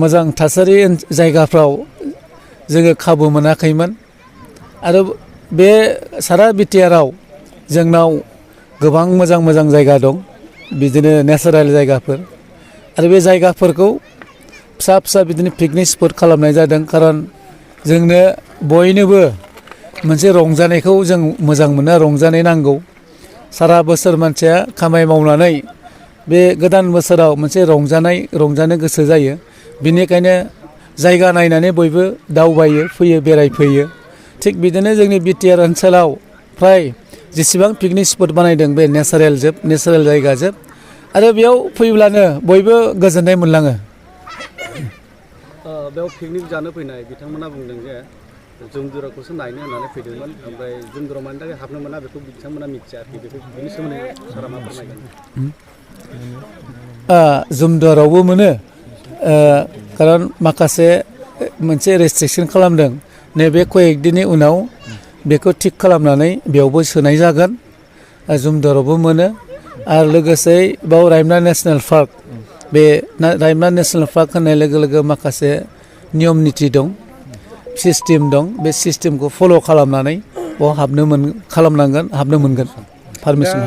मोजां थासारि जायगाफ्राव जोङो खाबु मोनाखैमोन आरो बे सारा बिटिआरआव जोंनाव गोबां मोजां मोजां जायगा दं बिदिनो नेचारेल जायगाफोर आरो बे जायगाफोरखौ फिसा फिसा बिदिनो पिकनिक स्पट खालामनाय जादों खारन जोंनो बयनोबो मोनसे रंजानायखौ जों मोजां मोनो रंजानाय नांगौ सारा बोसोर मानसिया खामानि मावनानै बे गोदान बोसोराव मोनसे रंजानो गोसो जायो बिनिखायनो जायगा नायनानै बयबो दावबायो फैयो बेरायफैयो थिग बिदिनो जोंनि बिटिआर ओनसोलाव फ्राय जेसेबां पिकनिक स्पट बानायदों बे नेचारेल जायगा जोब आरो बेयाव फैब्लानो बयबो गोजोननाय मोनलाङो बेयाव पिकनिक जानो फैनाय बिथांमोना बुंदों जे जुमदुराखौसो नायनो होननानै फैदोंमोन ओमफ्राय जुमदुराव मानि थाखाय हाबनो मोना बेखौ बिथांमोना मिथिया बेखौ बेनि सोमोन्दै सारा मा फोरमायगोन जुमदुरावबो मोनो खारन माखासे मोनसे रेस्ट्रिकसन खालामदों नैबे कयेक दिननि उनाव बेखौ थिग खालामनानै बेयावबो सोनाय जागोन जुमदुरावबो मोनो आरो लोगोसे बाव रायमना नेसनेल पार्क बे रायमना नेसनेल पार्क होननाय लोगो लोगो माखासे नियम निथि दं सिस्टेम दं बे सिस्टेमखौ फल' खालामनानै बाव हाबनो मोनगोन पारमिसन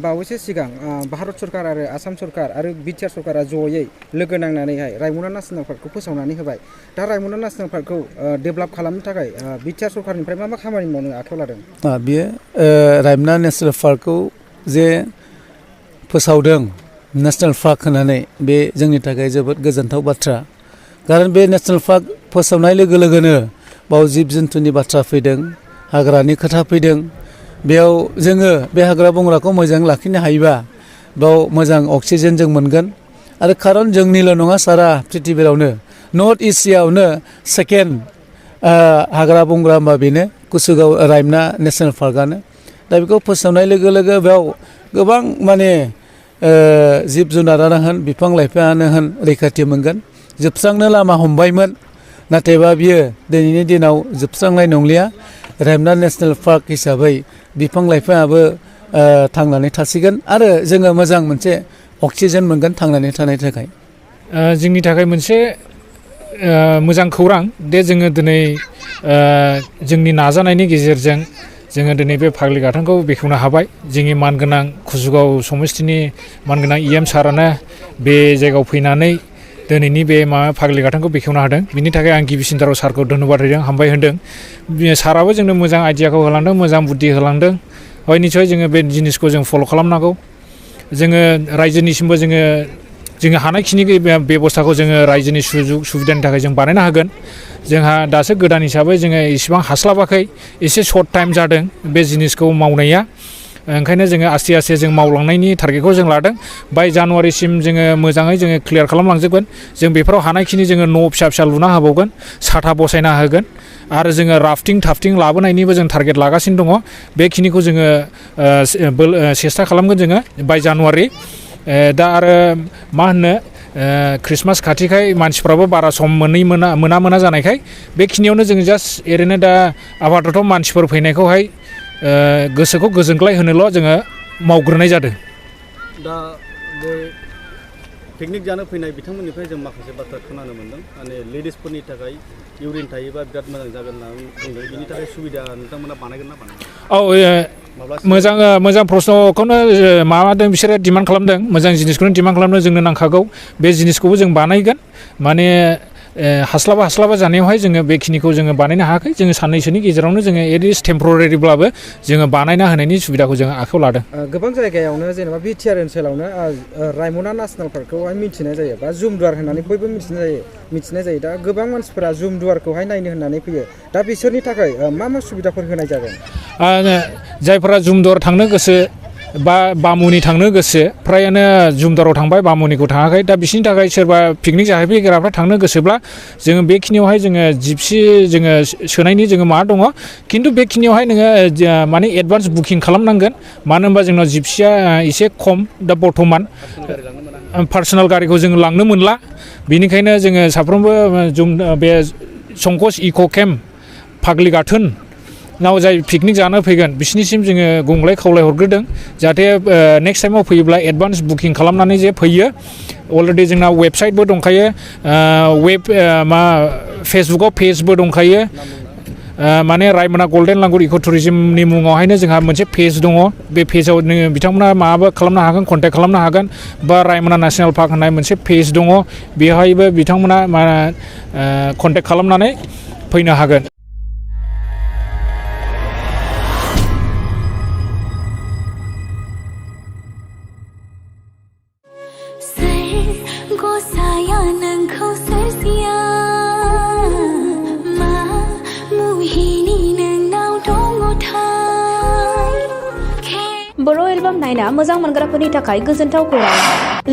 बावैसो सिगां भारत सरकार आरो आसाम सरकार आरो बिटिआर सरकारा जयै लोगो नांनानैहाय रायमना नेसनेल पार्कखौ फोसावनानै होबाय दा रायमना नेसनेल पार्कखौ डेभेलप खालामनो थाखाय बिटिआर सरकारनिफ्राय मा खामानि मावनो आखायाव लादों बियो रायमना नेसनेल पार्कखौ जे फोसावदों नेसनेल पार्क होननानै बे जोंनि थाखाय जोबोद गोजोनथाव बाथ्रा खारन बे नेसनेल पार्क फोसावनाय लोगो लोगोनो बाव जिब जुन्थुनि बाथ्रा फैदों हाग्रानि खोथा फैदों बेयाव जोङो बे हाग्रा बंग्राखौ मोजां लाखिनो हायोबा बाव मोजां अक्सिजेन जों मोनगोन आरो खारन जोंनिल' नङा सारा पृथिबियावनो नर्थ एसियायावनो सेकेन्ड हाग्रा बंग्रा होनबा बेनो कुसुगाव रायमना नेसनेल पार्कआनो दा बेखौ फोसावनाय लोगो लोगो बेयाव गोबां माने जिब जुनारानो होन बिफां लाइफाङानो होन रैखाथि मोनगोन जोबस्रांनो लामा हमबायमोन नाथायबा बियो दिनैनि दिनाव जोबस्रांनाय नंलिया रायमना नेसनेल पार्क हिसाबै बिफां लाइफाङाबो थांनानै थासिगोन आरो जोङो मोजां मोनसे अक्सिजेन मोनगोन थांनानै थानायनि थाखाय जोंनि थाखाय मोनसे मोजां खौरां दे जोङो दिनै जोंनि नाजानायनि गेजेरजों जोङो दिनै बे फाग्लि गाथोनखौ बेखेवनो हाबाय जोंनि मानगोनां कुसुगाव समस्तिनि मानगोनां इएम सारानो बे जायगायाव फैनानै दिनैनि बे फाग्लि गाथोनखौ बेखेवनो हादों बिनि थाखाय आं गिबिसिनथाराव सारखौ धन्यबाद होदों हामबाय होदों साराबो जोंनो मोजां आइडियाखौ होलांदों मोजां बुद्धि होलांदों हय निसय जोङो बे जिनिसखौ जों फल' खालामनांगौ जोङो रायजोनिसिमबो जोङो हानायखिनि बेबस्थाखौ जोङो रायजोनि सुबिदानि थाखाय जों बानायनो हागोन जोंहा दासो गोदान हिसाबै जोङो इसेबां हास्लाबाखै एसे सर्ट टाइम जादों बे जिनिसखौ मावनाया ओंखायनो जोङो आस्ते आस्ते जों मावलांनायनि टारगेटखौ जों लादों बाय जानुवारिसिम जोङो मोजाङै जोङो क्लियार खालामलांजोबगोन जों बेफोराव हानायखिनि जोङो न' फिसा फिसा लुना होबावगोन साथा बसायना होगोन आरो जोङो राफ्टिं थाफ्टिं लाबोनायनिबो जों टारगेट लागासिनो दङ बेखिनिखौ जोङो सेस्था खालामगोन जोङो बाय जानुवारि दा आरो मा होनो ख्रिस्टमास खाथिखाय मानसिफ्राबो बारा सम मोना जानायखाय बेखिनियावनो जोङो जास्ट ओरैनो दा आबादाथ' मानसिफोर फैनायखौहाय गोसोखौ गोजोनग्लाय होनोल' जोङो मावग्रोनाय जादों दा बे पिकनिक जानो फैनाय बिथांमोननिफ्राय जों माखासे बाथ्रा खोनानो मोनदों माने लेडिसफोरनि थाखाय इउरिन थायोबा बिराद मोजां जागोन होननानै बुंदों बिनि थाखाय सुबिदा नोंथांमोना बानायगोन ना बानाया मोजां प्रश्नखौनो माबादों बिसोरो डिमान्ड खालामदों मोजां जिनिसखौनो डिमान्ड खालामदों जोंनो नांखागौ बे जिनिसखौबो जों बानायगोन माने हास्लाबा जानायावहाय जोङो बेखिनिखौ जोङो बानायनो हायाखै जोङो साननैसोनि गेजेरावनो जोङो एटलिस्ट टेम्परारिब्लाबो जोङो बानायना होनायनि सुबिदाखौ जोङो आखायाव लादों गोबां जायगायावनो जेनेबा बिटिआर ओनसोलावनो रायमना नेसनेल पार्कखौहाय मिथिनाय जायो बा जुमदुवार होननानै बयबो मिथिनाय जायो दा गोबां मानसिफोरा जुमदुवारखौहाय नायनो होननानै फैयो दा बिसोरनि थाखाय मा सुबिदाफोर होनाय जागोन जायफोरा जुमदुवार थांनो गोसो बा बामुनि थांनो गोसो फ्रायानो जुमदाराव थांबाय बामुनिखौ थाङाखै दा बिसोरनि थाखाय सोरबा पिकनिक जाहैफैग्राफ्रा थांनो गोसोब्ला जोङो बेखिनियावहाय जोङो जिपसि जोङो सोनायनि जोङो माबा दङ खिन्थु बेखिनियावहाय नोङो माने एडभान्स बुकिं खालामनांगोन मानो होनबा जोंनाव जिपसिया एसे खम दा बर्थमान पार्सनेल गारिखौ जोङो लांनो मोनला बेनिखायनो जोङो साफ्रोमबो बे संकस इक' केम्प फाग्लि गाथोन नाव जाय पिकनिक जानो फैगोन बिसिनिसिम जोङो गंग्लाय खावलाय हरग्रोदों जाहाथे नेक्स्ट टाइमाव फैयोब्ला एडभान्स बुकिं खालामनानै जे फैयो अलरेडि जोंना वेबसाइटबो दंखायो फेसबुकाव पेजबो दंखायो माने रायमना गल्डेन लांगुर इक' टुरिजमनि मुङावहायनो जोंहा मोनसे पेज दङ बे पेजाव नोङो बिथांमोना माबा खालामनो हागोन कन्टेक्ट खालामनो हागोन बा रायमना नेसनेल पार्क होननाय मोनसे पेज दङ बेवहायबो बिथांमोना कन्टेक्ट खालामनानै फैनो हागोन बर' एलबाम नायना मोजां मोनग्राफोरनि थाखाय गोजोनथाव खौरां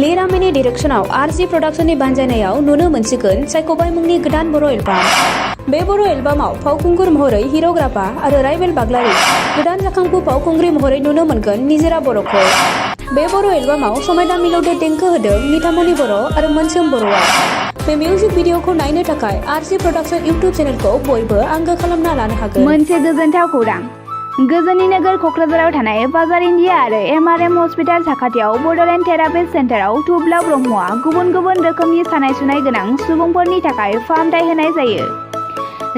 लिरामिनि डिरेक्शनाव आरजि प्रडाक्शननि बानजायनायाव नुनो मोनसिगोन सायख'बाय मुंनि गोदान बर' एलबाम बे बर' एलबामाव फावखुंगुर महरै हिर'ग्राफा आरो राइबेल बाग्लारि गोदान जाखांफु फावखुंग्रि महरै नुनो मोनगोन निजोरा बर'खौ बे बर' एलबामाव समायना मिलौदो देंखो होदों निथामनि बर' आरो मोनसोम बर'आ बे मिउजिक भिडिअखौ नायनो थाखाय आरजि प्रडाक्शन इउट्युब चेनेलखौ बयबो आंगो खालामना लानो हागोन मोनसे गोजोनथाव खौरां गोजोननि नोगोर क'क्राझाराव थानाय बाजार इन्डिया आरो MRM हस्पिटाल साखाथियाव बड'लेण्ड थेरापिस्ट सेन्टाराव थुब्ला ब्रह्मआ गुबुन गुबुन रोखोमनि सानाय सुनाय गोनां सुबुंफोरनि थाखाय फाहामथाय होनाय जायो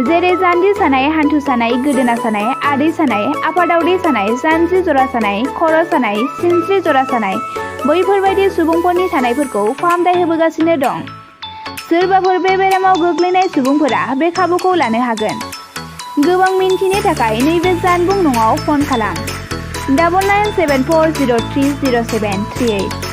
जेरै जान्जि सानाय हान्थु सानाय गोदोना सानाय आदै सानाय आफादावदै सानाय जानजि जरा सानाय खर' सानाय सिनस्रि जरा सानाय बैफोरबायदि सुबुंफोरनि सानायफोरखौ फाहामथाय होबोगासिनो दं सोरबाफोर बे बेरामाव गोग्लैनाय सुबुंफोरा बे खाबुखौ लानो हागोन गोबां मिन्थिनो थाखाय नैबे जानबुं नङाव फन खालाम 9974030738